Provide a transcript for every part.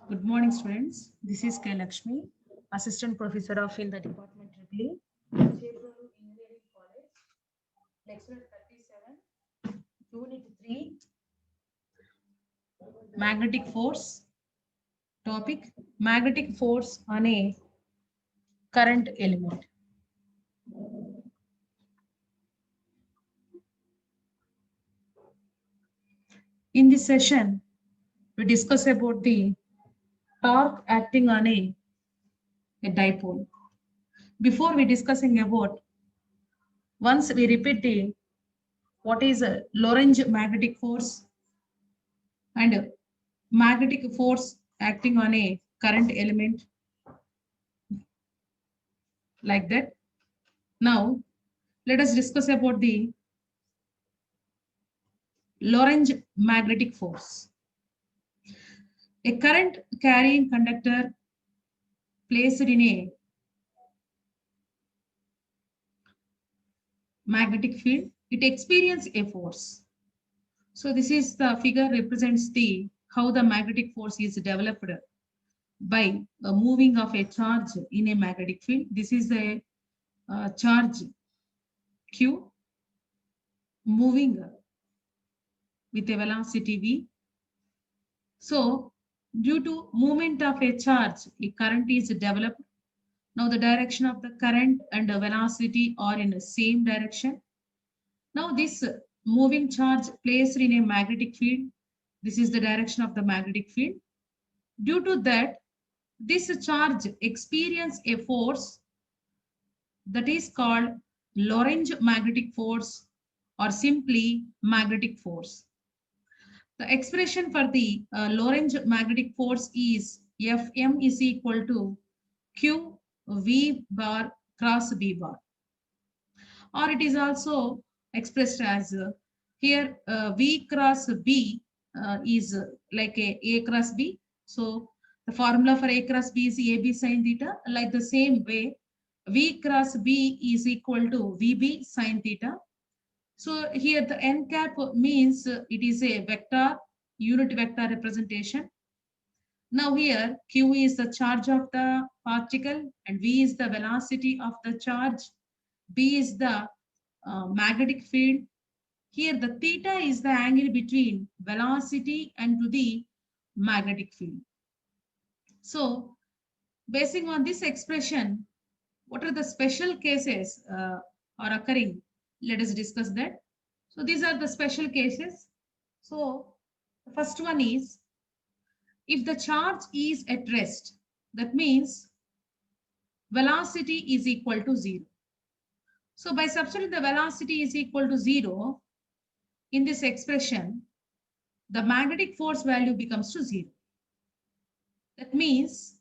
Good morning, students. This is K. Lakshmi, Assistant Professor in the Department Triple Chebrolu Engineering College, Lecture 37, Unit 3, Magnetic Force. Topic: Magnetic Force on a current element. In this session, we discuss about the torque acting on a dipole. Before we discussing about, once we repeat the what is a Lorentz magnetic force and magnetic force acting on a current element like that. Now, let us discuss about the Lorentz magnetic force. A current carrying conductor placed in a magnetic field, it experiences a force. So this is the figure represents the how the magnetic force is developed by a moving of a charge in a magnetic field. This is a charge Q moving with a velocity v. So due to movement of a charge, a current is developed. Now the direction of the current and the velocity are in the same direction. Now this moving charge placed in a magnetic field, this is the direction of the magnetic field. Due to that, this charge experience a force that is called Lorentz magnetic force or simply magnetic force. The expression for the Lorentz magnetic force is Fm is equal to Q V bar cross B bar. Or it is also expressed as here V cross B is like a cross B. So the formula for A cross B is AB sine theta. Like the same way, V cross B is equal to VB sine theta. So here the n cap means it is a vector, unit vector representation. Now here Q is the charge of the particle and V is the velocity of the charge. B is the magnetic field. Here the theta is the angle between velocity and to the magnetic field. So basing on this expression, what are the special cases are occurring? Let us discuss that. So these are the special cases. So the first one is if the charge is at rest, that means velocity is equal to 0. So by substituting the velocity is equal to 0 in this expression, the magnetic force value becomes to 0. That means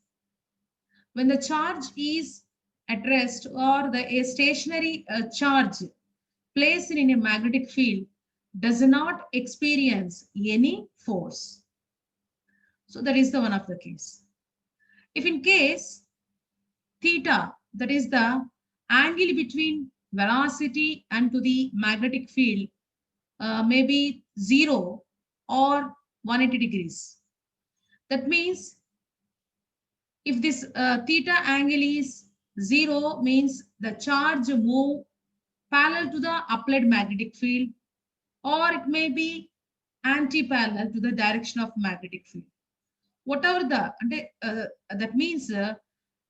when the charge is at rest or a stationary charge placed in a magnetic field does not experience any force. So that is the one of the case. If in case theta, that is the angle between velocity and to the magnetic field, maybe 0 or 180 degrees. That means if this theta angle is 0 means the charge move parallel to the applied magnetic field or it may be anti-parallel to the direction of magnetic field. Whatever that means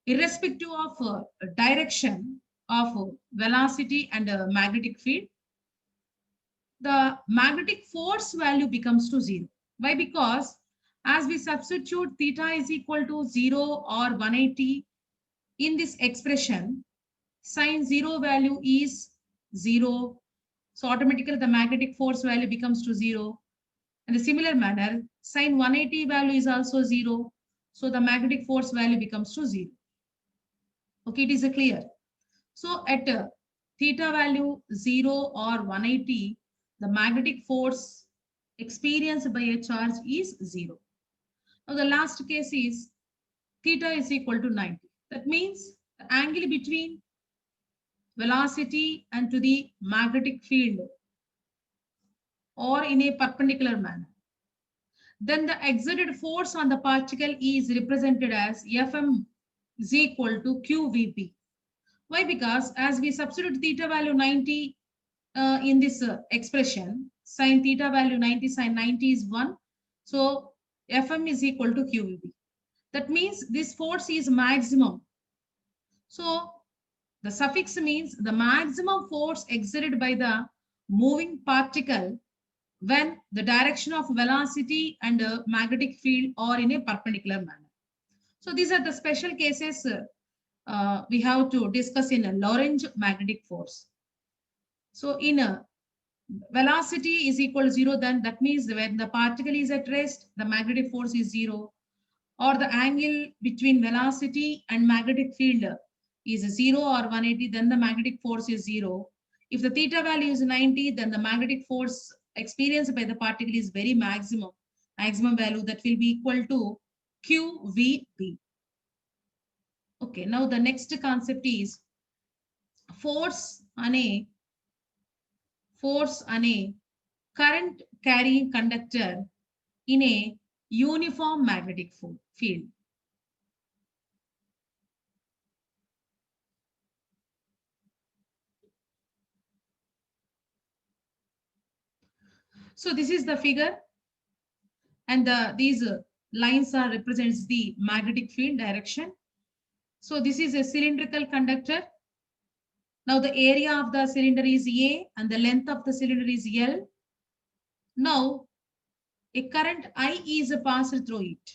irrespective of direction of velocity and magnetic field, the magnetic force value becomes to 0. Why? Because as we substitute theta is equal to 0 or 180 in this expression, sine 0 value is 0. So automatically the magnetic force value becomes to 0. In the similar manner, sine 180 value is also 0. So the magnetic force value becomes to 0. Okay, it is clear. So at theta value 0 or 180, the magnetic force experienced by a charge is 0. Now the last case is theta is equal to 90. That means the angle between velocity and to the magnetic field or in a perpendicular manner. then the exerted force on the particle is represented as Fm is equal to QVP. Why? Because as we substitute theta value 90 in this expression, sin theta value 90, sin 90 is 1. So Fm is equal to QVP. That means this force is maximum. So the suffix means the maximum force exerted by the moving particle when the direction of velocity and magnetic field are in a perpendicular manner. So these are the special cases we have to discuss in a Lorentz magnetic force. So in a velocity is equal to 0, then that means when the particle is at rest, the magnetic force is 0, or the angle between velocity and magnetic field is 0 or 180, then the magnetic force is 0. If the theta value is 90, then the magnetic force experienced by the particle is very maximum value that will be equal to QVP. Okay, now the next concept is force अने current carrying conductor in a uniform magnetic field. So this is the figure, and these lines are represents the magnetic field direction. So this is a cylindrical conductor. Now the area of the cylinder is A and the length of the cylinder is L. Now a current I is passed through it.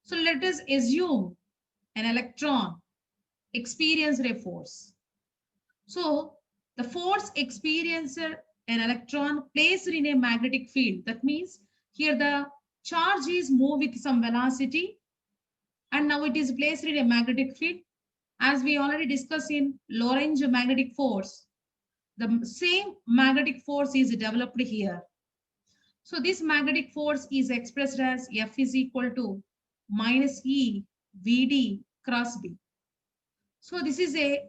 So let us assume an electron experiences a force. So the force experienced an electron placed in a magnetic field. That means here the charge is moved with some velocity and now it is placed in a magnetic field. As we already discussed in Lorentz magnetic force, the same magnetic force is developed here. So this magnetic force is expressed as F is equal to minus E Vd cross B. So this is a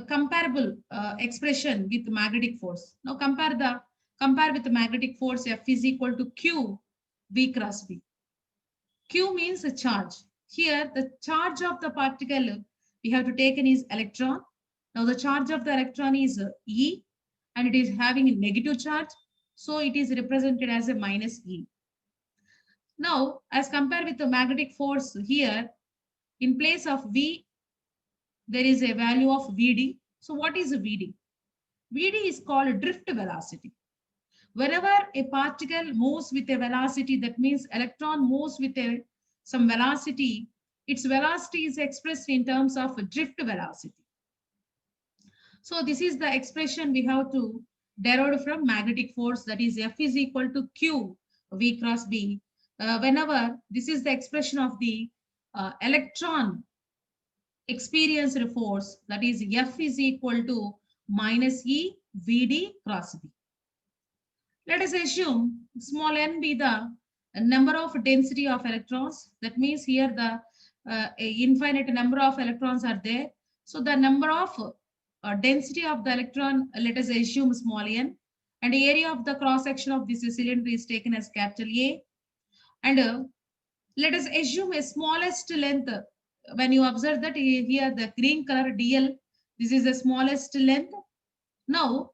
comparable expression with magnetic force. Now compare with the magnetic force. F is equal to Q V cross B. Q means a charge. Here the charge of the particle we have to take in is electron. Now the charge of the electron is E and it is having a negative charge. So it is represented as a minus E. Now as compared with the magnetic force here, in place of V, there is a value of Vd. So what is Vd? Vd is called drift velocity. Whenever a particle moves with a velocity, that means electron moves with some velocity, its velocity is expressed in terms of drift velocity. So this is the expression we have to derive from magnetic force, that is F is equal to Q V cross B. Whenever this is the expression of the electron experienced force, that is F is equal to minus E Vd cross B. Let us assume small n be the number of density of electrons. That means here the infinite number of electrons are there. So the number of density of the electron, let us assume small n, and the area of the cross section of this cylinder is taken as capital A. And let us assume a smallest length. When you observe that here the green color dl, this is the smallest length. Now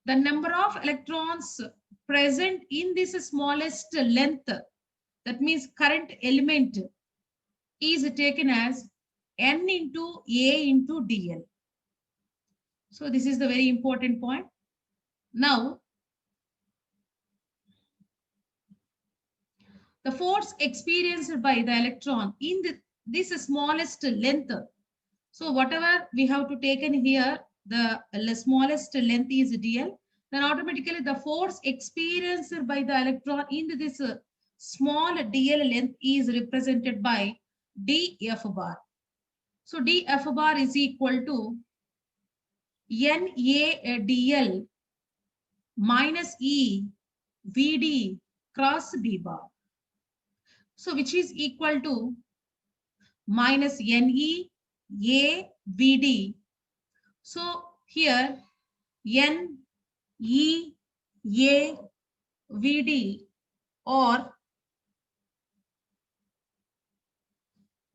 the number of electrons present in this smallest length, that means current element, is taken as n into A into dl. So this is the very important point. Now the force experienced by the electron in this smallest length. So whatever we have to take in here, the smallest length is dl, then automatically the force experienced by the electron in this small dl length is represented by df bar. So df bar is equal to na dl minus E Vd cross B bar. So which is equal to minus Ne A Vd. So here N E A Vd or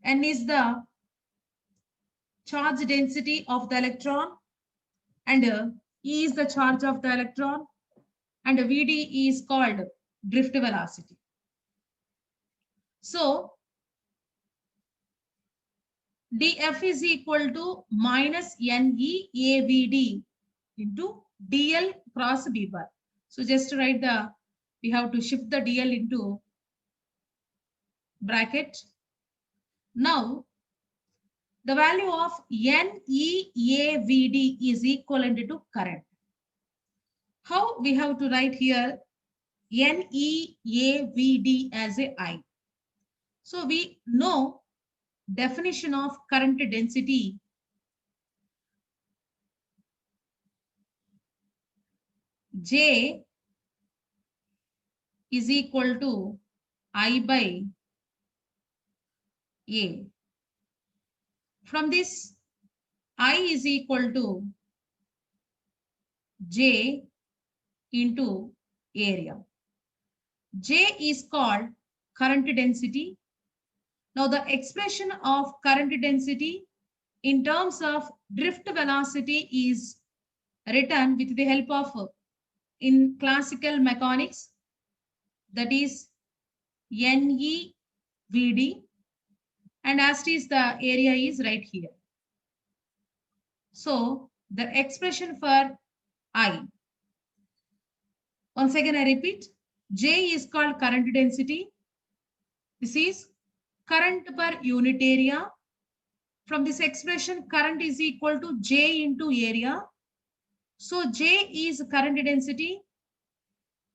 N is the charge density of the electron, and E is the charge of the electron, and Vd is called drift velocity. So dF is equal to minus NEAVD into dl cross b bar. So just to write the, we have to shift the dl into bracket. Now the value of NEAVD is equivalent to current. How we have to write here NEAVD as a I? So we know definition of current density. J is equal to I by A. From this, I is equal to J into area. J is called current density. Now the expression of current density in terms of drift velocity is written with the help of in classical mechanics, that is NEVD, and as it is the area is right here. So the expression for I, once again I repeat, J is called current density. This is current per unit area. From this expression, current is equal to J into area. So J is current density.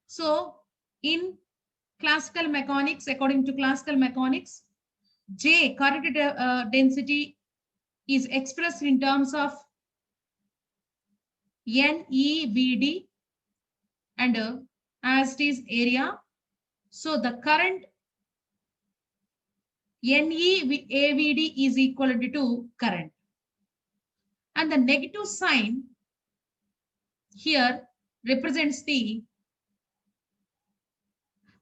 So in classical mechanics, according to classical mechanics, J current density is expressed in terms of NEVD, and as it is area. So the current NEAVD is equal to current. And the negative sign here represents the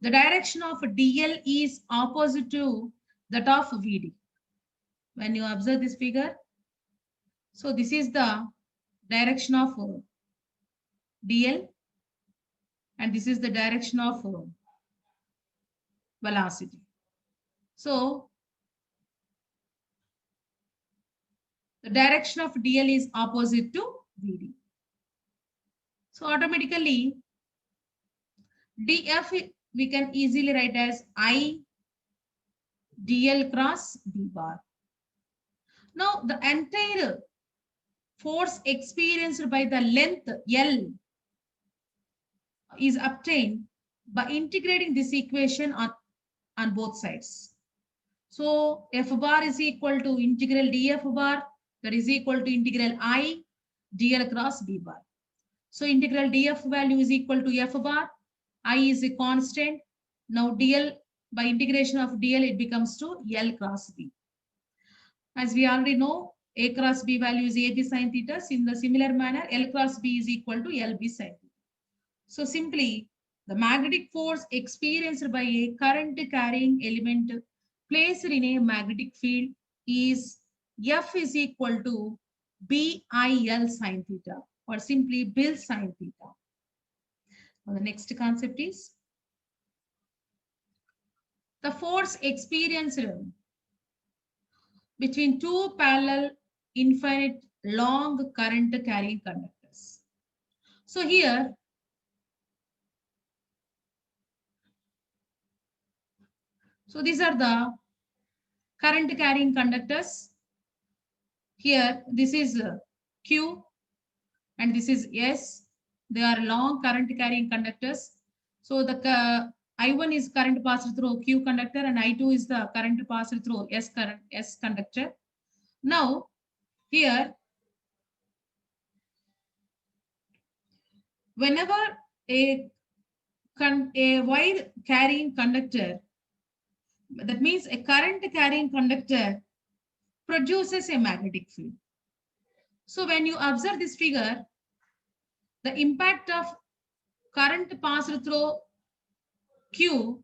direction of DL is opposite to that of VD. When you observe this figure, so this is the direction of DL, and this is the direction of velocity. So the direction of DL is opposite to VD. So automatically DF we can easily write as I DL cross B bar. Now the entire force experienced by the length L is obtained by integrating this equation on both sides. So F bar is equal to integral dF bar, that is equal to integral I dl cross B bar. So integral dF value is equal to F bar, I is a constant. Now dl, by integration of dl, it becomes to L cross B. As we already know, A cross B value is AB sin theta. In the similar manner, L cross B is equal to LB sin theta. So simply, the magnetic force experienced by a current carrying element placed in a magnetic field is F is equal to BIL sin theta, or simply Bill sin theta. Now the next concept is the force experienced between two parallel infinite long current carrying conductors. So here, so these are the current carrying conductors. Here, this is Q and this is S. They are long current carrying conductors. So the I1 is current passed through Q conductor and I2 is the current passed through S conductor. Now, here, whenever a wire carrying conductor, that means a current carrying conductor produces a magnetic field. So when you observe this figure, the impact of current passed through Q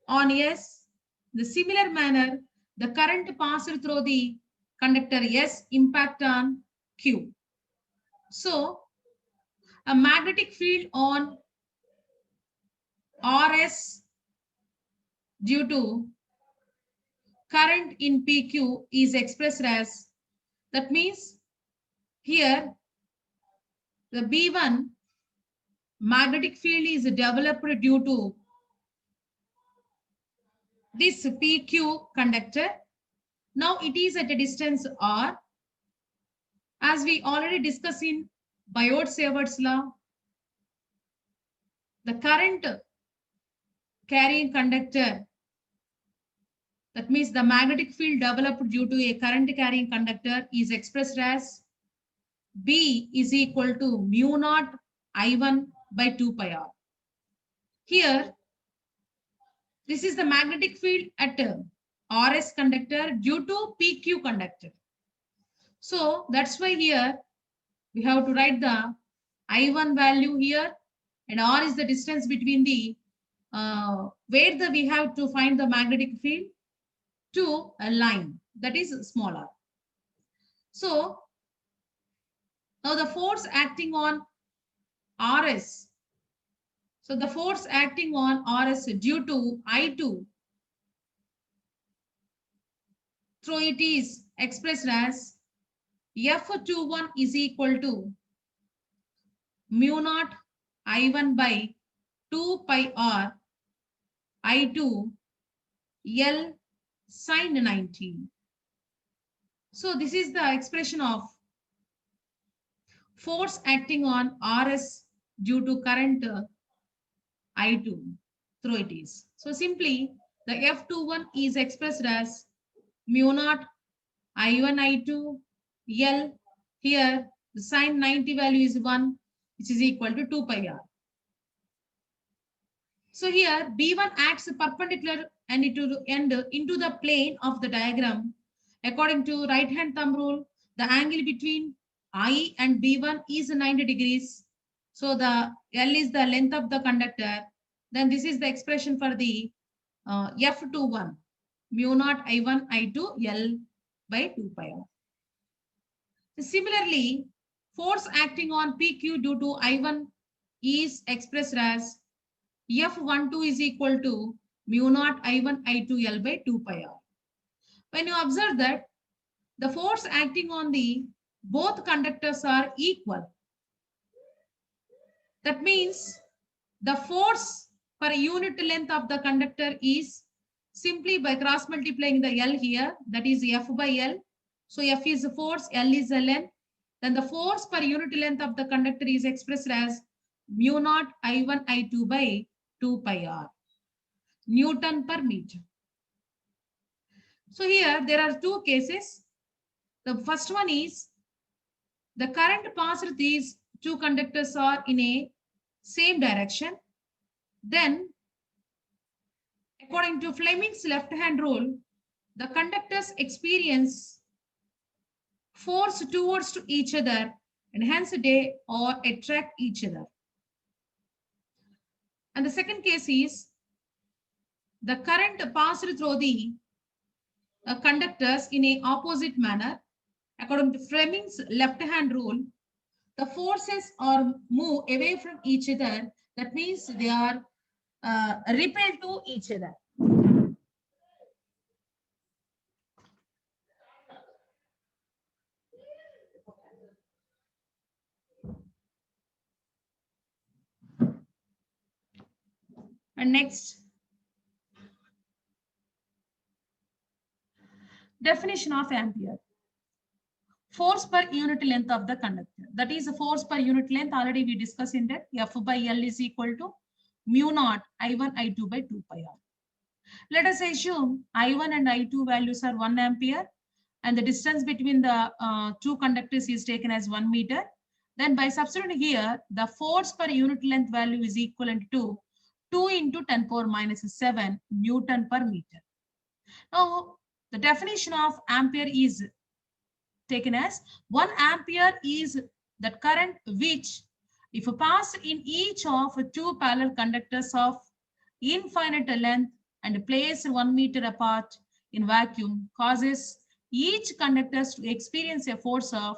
on S. The similar manner, the current passed through the conductor S impact on Q. So a magnetic field on RS due to current in PQ is expressed as, that means here the B1 magnetic field is developed due to this PQ conductor. Now it is at a distance R. As we already discussed in Biot-Savart's law, the current carrying conductor, that means the magnetic field developed due to a current carrying conductor, is expressed as B is equal to mu naught I1 by 2 pi R. Here, this is the magnetic field at RS conductor due to PQ conductor. So that's why here we have to write the I1 value here, and R is the distance between the where we have to find the magnetic field to a line, that is small r. So now the force acting on RS. So the force acting on RS due to I2 through it is expressed as F21 is equal to mu naught I1 by 2 pi R I2 L sin 90. So this is the expression of force acting on RS due to current I2 through it is. So simply the F21 is expressed as mu naught I1 I2 L. Here the sin 90 value is 1, which is equal to 2 pi R. So here B1 acts perpendicular and into the plane of the diagram. According to right hand thumb rule, the angle between I and B1 is 90 degrees. So the L is the length of the conductor. Then this is the expression for the F21, mu naught I1 I2 L by 2 pi R. Similarly, force acting on PQ due to I1 is expressed as F12 is equal to mu naught I1 I2 L by 2 pi R. When you observe that the force acting on the both conductors are equal, that means the force per unit length of the conductor is simply by cross multiplying the L here, that is F by L. So F is the force, L is the length. Then the force per unit length of the conductor is expressed as mu naught I1 I2 by 2 pi R, Newton per meter. So here there are two cases. The first one is the current passed through these two conductors are in a same direction. Then according to Fleming's left hand rule, the conductors experience force towards to each other and hence they or attract each other. And the second case is the current passed through the conductors in a opposite manner. According to Fleming's left hand rule, the forces are move away from each other. That means they are repelled to each other. And next, definition of ampere. Force per unit length of the conductor. That is the force per unit length. Already we discussed in that. F by L is equal to mu naught I1 I2 by 2 pi R. Let us assume I1 and I2 values are 1 ampere and the distance between the two conductors is taken as 1 meter. Then by substituting here, the force per unit length value is equivalent to 2 into 10 power minus 7 Newton per meter. Now, the definition of ampere is taken as 1 ampere is the current which, if passed in each of two parallel conductors of infinite length and placed 1 meter apart in vacuum causes each conductor to experience a force of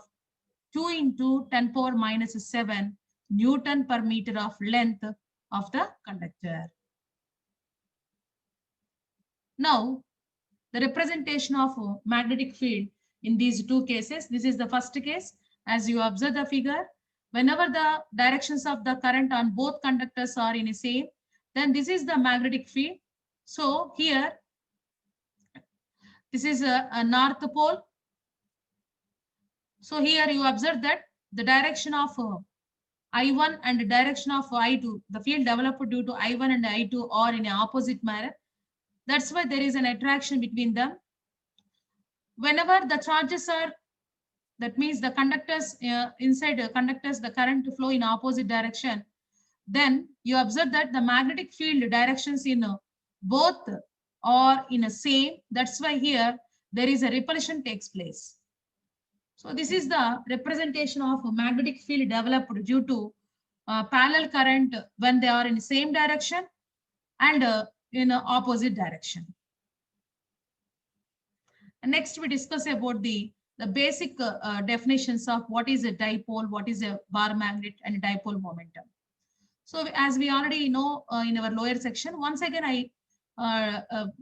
2 into 10 power minus 7 Newton per meter of length of the conductor. Now, the representation of magnetic field in these two cases. This is the first case. As you observe the figure, whenever the directions of the current on both conductors are in the same, then this is the magnetic field. So here, this is a north pole. So here you observe that the direction of I1 and the direction of I2, the field developed due to I1 and I2 are in an opposite manner. That's why there is an attraction between them. Whenever the charges are, that means the conductors inside the conductors, the current flow in opposite direction, then you observe that the magnetic field directions in both are in a same. That's why here there is a repulsion takes place. So this is the representation of a magnetic field developed due to parallel current when they are in the same direction and in opposite direction. And next we discuss about the basic definitions of what is a dipole, what is a bar magnet and dipole momentum. So as we already know in our lower section, once again I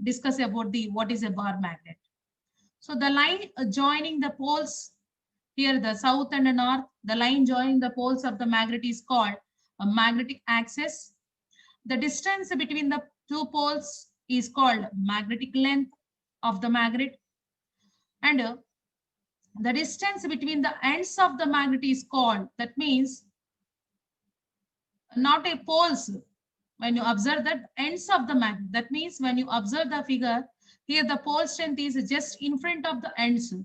discuss about the what is a bar magnet. So the line joining the poles here, the south and the north, the line joining the poles of the magnet is called a magnetic axis. The distance between the two poles is called magnetic length of the magnet. And the distance between the ends of the magnet is called, that means not a poles. When you observe that ends of the magnet, that means when you observe the figure, here the pole strength is just in front of the ends.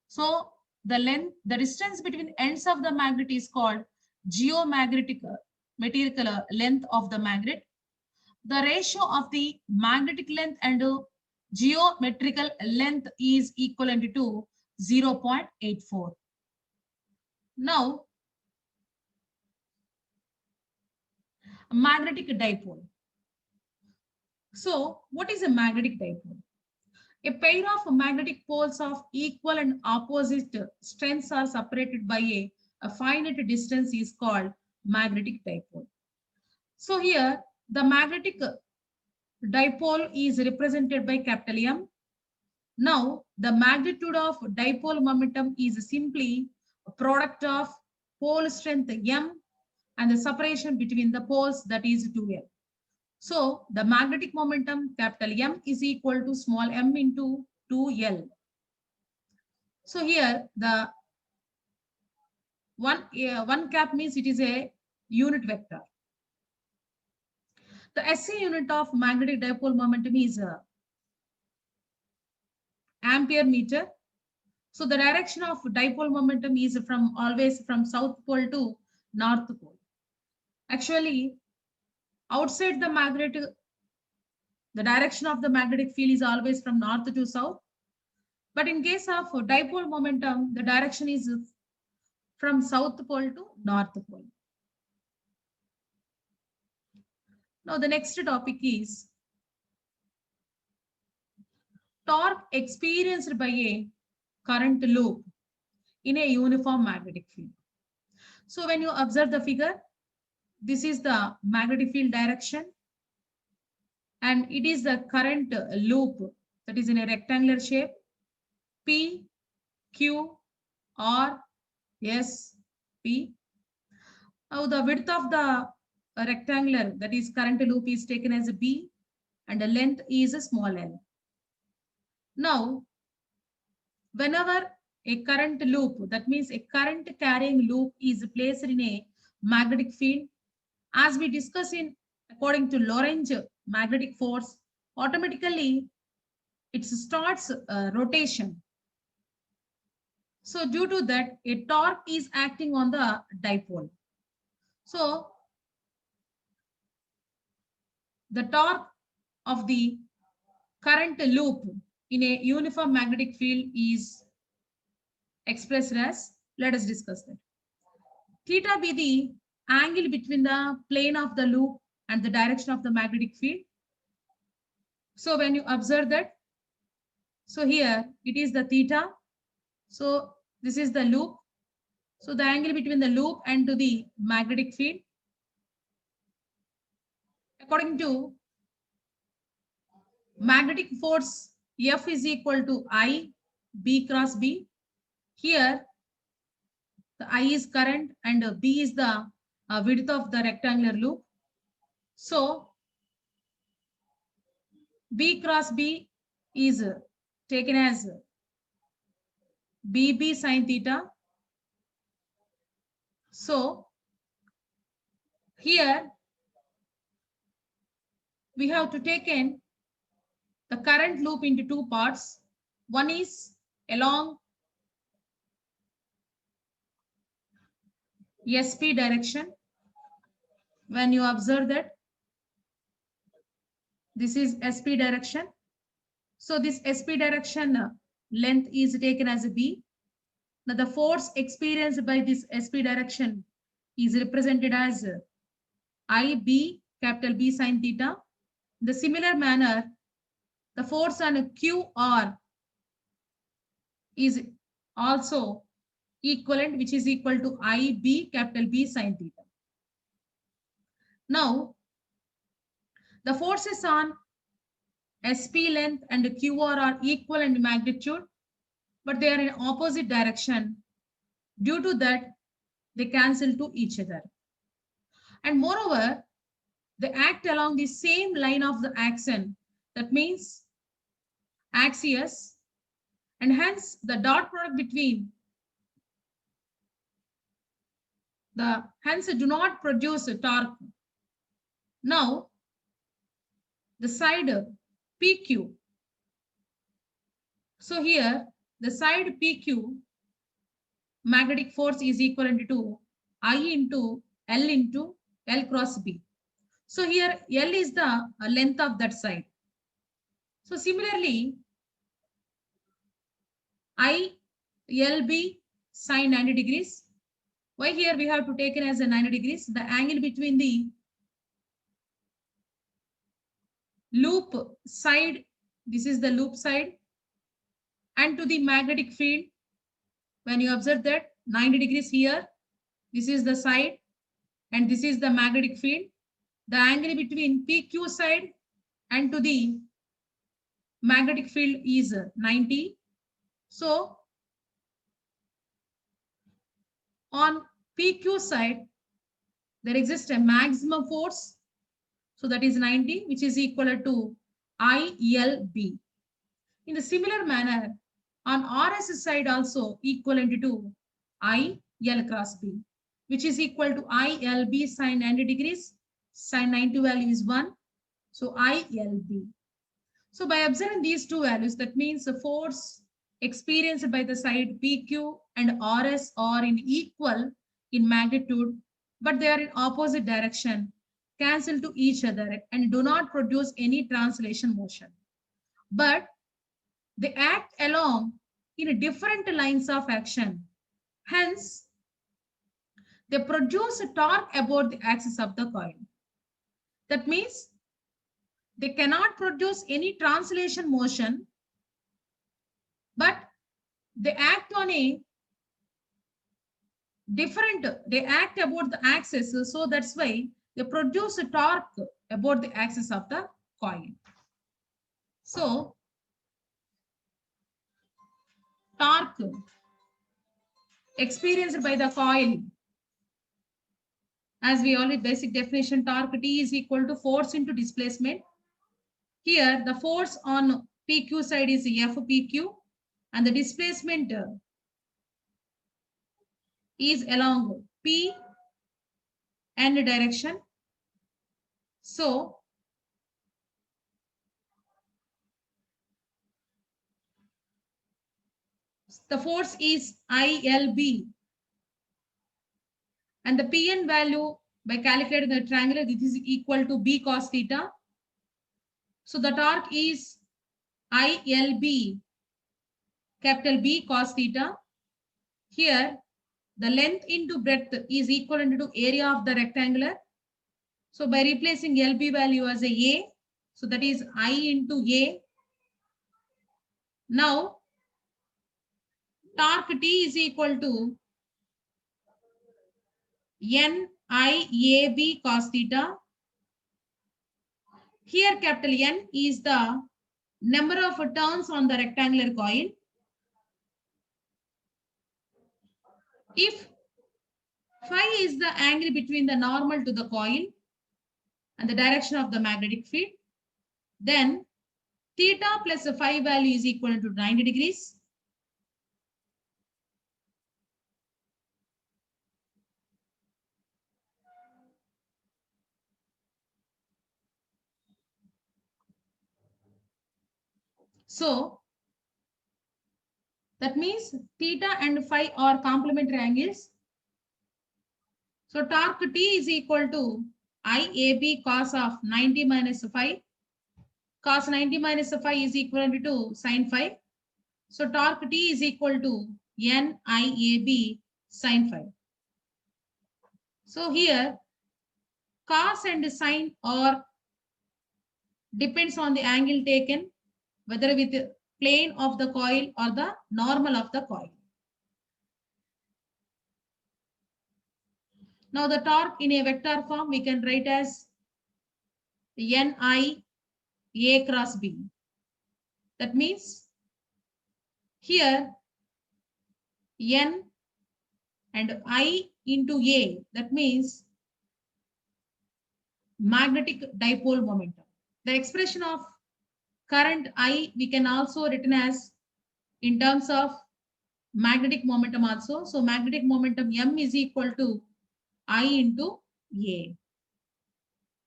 So the length, the distance between ends of the magnet is called geomagnetic material length of the magnet. The ratio of the magnetic length and geometrical length is equivalent to 0.84. Now, magnetic dipole. So, what is a magnetic dipole? A pair of magnetic poles of equal and opposite strengths are separated by a finite distance is called magnetic dipole. So here, the magnetic dipole is represented by capital M. Now, the magnitude of dipole momentum is simply a product of pole strength M and the separation between the poles, that is 2L. So the magnetic momentum capital M is equal to small m into 2L. So here the one cap means it is a unit vector. The SI unit of magnetic dipole momentum is ampere meter. So the direction of dipole momentum is always from south pole to north pole. Actually, outside the magnet, the direction of the magnetic field is always from north to south. But in case of dipole momentum, the direction is from south pole to north pole. Now the next topic is torque experienced by a current loop in a uniform magnetic field. So when you observe the figure, this is the magnetic field direction and it is the current loop that is in a rectangular shape. P, Q, R, S, P. Now the width of the rectangular, that is current loop, is taken as a B and the length is a small l. Now, whenever a current loop, that means a current carrying loop, is placed in a magnetic field, as we discuss in according to Lorentz magnetic force, automatically it starts rotation. So due to that, a torque is acting on the dipole. So the torque of the current loop in a uniform magnetic field is expressed as, let us discuss that. Theta be the angle between the plane of the loop and the direction of the magnetic field. So when you observe that, so here it is the theta. So this is the loop. So the angle between the loop and to the magnetic field, according to magnetic force, F is equal to I B cross B. Here the I is current and B is the width of the rectangular loop. So B cross B is taken as BB sine theta. So here we have to take in the current loop into two parts. One is along SP direction. When you observe that, this is SP direction. So this SP direction length is taken as a B. Now the force experienced by this SP direction is represented as IB, capital B sine theta. In the similar manner, the force on QR is also equivalent, which is equal to IB, capital B sine theta. Now, the forces on SP length and QR are equal in magnitude, but they are in opposite direction. Due to that, they cancel to each other. And moreover, they act along the same line of the action. That means axios, and hence the dot product between hence do not produce a torque. Now, the side PQ. So here, the side PQ magnetic force is equivalent to I into L cross B. So here L is the length of that side. So similarly, ILB sine 90 degrees. Why here we have to take it as a 90 degrees? The angle between the loop side, this is the loop side, and to the magnetic field, when you observe that 90 degrees here, this is the side and this is the magnetic field. The angle between PQ side and to the magnetic field is 90. So on PQ side, there exists a maximum force. So that is 90, which is equal to ILB. In a similar manner, on RS side also equivalent to IL cross B, which is equal to ILB sine 90 degrees. Sine 90 value is 1. So ILB. So by observing these two values, that means the force experienced by the side PQ and RS are in equal in magnitude, but they are in opposite direction, cancel to each other and do not produce any translation motion. But they act along in different lines of action. Hence, they produce a torque about the axis of the coil. That means they cannot produce any translation motion, but they act on a different, they act about the axis. So that's why they produce a torque about the axis of the coil. So torque experienced by the coil, as we already basic definition, torque T is equal to force into displacement. Here the force on PQ side is FPQ and the displacement is along P and direction. So the force is ILB and the Pn value by calculating the triangular, this is equal to B cos theta. So the torque is ILB capital B cos theta. Here the length into breadth is equivalent to area of the rectangular. So by replacing LB value as a So that is I into A. Now, torque T is equal to NIAB cos theta. Here capital N is the number of turns on the rectangular coil. If phi is the angle between the normal to the coil and the direction of the magnetic field, then theta plus the phi value is equal to 90 degrees. So that means theta and phi are complementary angles. So torque T is equal to IAB cos of 90 minus phi. Cos 90 minus phi is equal to sin phi. So torque T is equal to NIAB sin phi. So here cos and sin are depends on the angle taken, whether with the plane of the coil or the normal of the coil. Now the torque in a vector form we can write as NI A cross B. That means here N and I into A. That means magnetic dipole momentum. The expression of current I we can also written as in terms of magnetic momentum also. So magnetic momentum M is equal to I into A.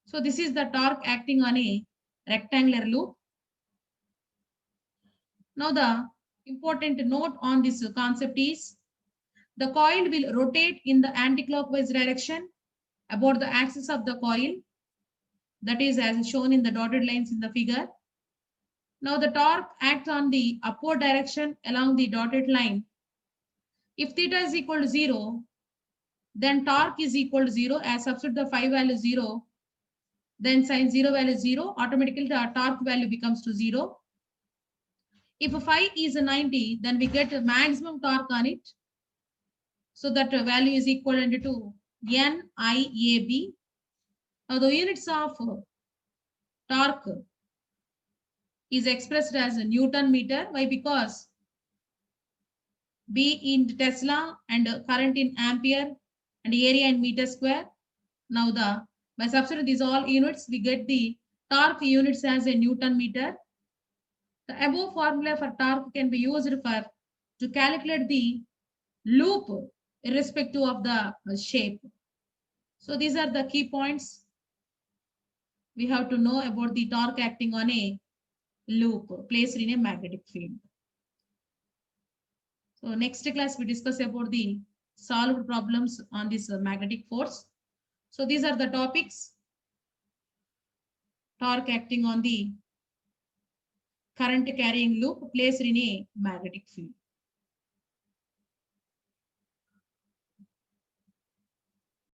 So this is the torque acting on a rectangular loop. Now the important note on this concept is the coil will rotate in the anticlockwise direction about the axis of the coil. That is as shown in the dotted lines in the figure. Now the torque acts on the upward direction along the dotted line. If theta is equal to 0, then torque is equal to 0. As substitute the phi value 0, then sin 0 value 0, automatically the torque value becomes to 0. If phi is 90, then we get a maximum torque on it. So that value is equal to NIAB. Now the units of torque is expressed as a Newton meter. Why? Because B in Tesla and current in ampere and area in meter square. Now by substituting these all units, we get the torque units as a Newton meter. The above formula for torque can be used to calculate the loop irrespective of the shape. So these are the key points we have to know about the torque acting on a loop placed in a magnetic field. So next class we discuss about the solved problems on this magnetic force. So these are the topics: torque acting on the current carrying loop placed in a magnetic field.